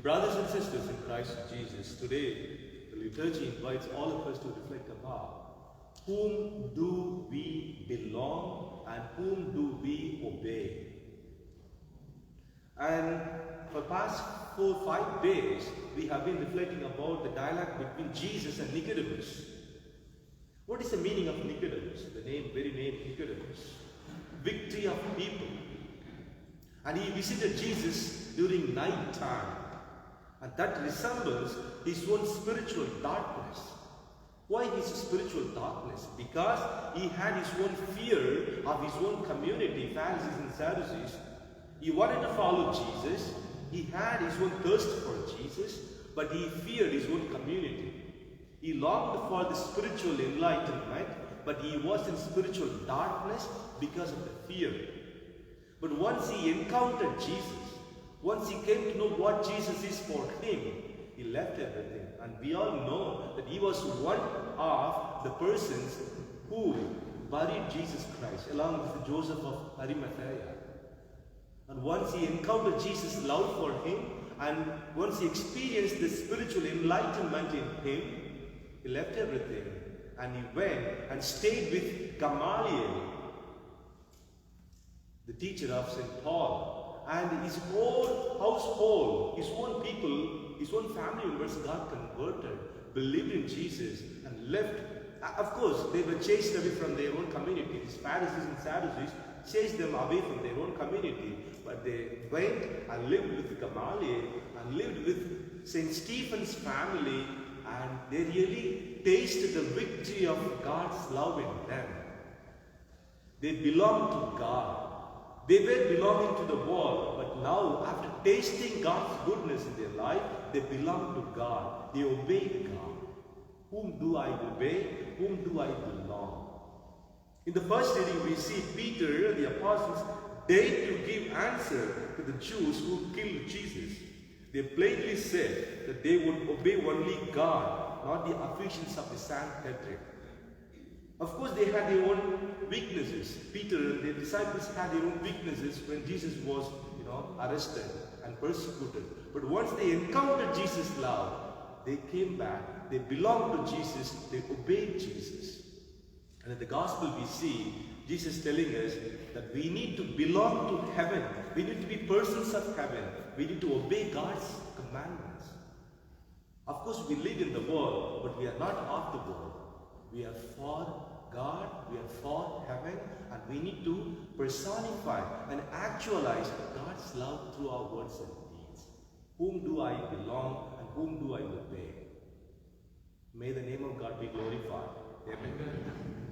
Brothers and sisters in Christ Jesus, today the liturgy invites all of us to reflect about whom do we belong and whom do we obey. And for the past 4-5 days, we have been reflecting about the dialogue between Jesus and Nicodemus. What is the meaning of Nicodemus? The very name Nicodemus. Victory of people. And he visited Jesus during night time. And that resembles his own spiritual darkness. Why is spiritual darkness? Because he had his own fear of his own community, Pharisees and Sadducees. He wanted to follow Jesus. He had his own thirst for Jesus, but he feared his own community. He longed for the spiritual enlightenment, but he was in spiritual darkness because of the fear. But once he encountered Jesus, once he came to know what Jesus is for him, he left everything. And we all know that he was one of the persons who buried Jesus Christ along with Joseph of Arimathea. And once he encountered Jesus' love for him, and once he experienced the spiritual enlightenment in him, he left everything and he went and stayed with Gamaliel, the teacher of St. Paul. And his own household, his own people, his own family members got converted, believed in Jesus, and left. Of course, they were chased away from their own community. These Pharisees and Sadducees chased them away from their own community. But they went and lived with Gamaliel and lived with St. Stephen's family, and they really tasted the victory of God's love in them. They belonged to God. They were belonging to the world, but now after tasting God's goodness in their life, they belong to God. They obey God. Whom do I obey? Whom do I belong? In the first reading, we see Peter and the apostles dare to give answer to the Jews who killed Jesus. They plainly said that they would obey only God, not the officials of the Sanhedrin. Of course, they had their own weaknesses. Peter and their disciples had their own weaknesses when Jesus was, arrested and persecuted. But once they encountered Jesus' love, they came back. They belonged to Jesus. They obeyed Jesus. And in the gospel we see Jesus telling us that we need to belong to heaven. We need to be persons of heaven. We need to obey God's commandments. Of course, we live in the world, but we are not of the world. We are for God, we are for heaven, and we need to personify and actualize God's love through our words and deeds. Whom do I belong and whom do I obey? May the name of God be glorified. Amen.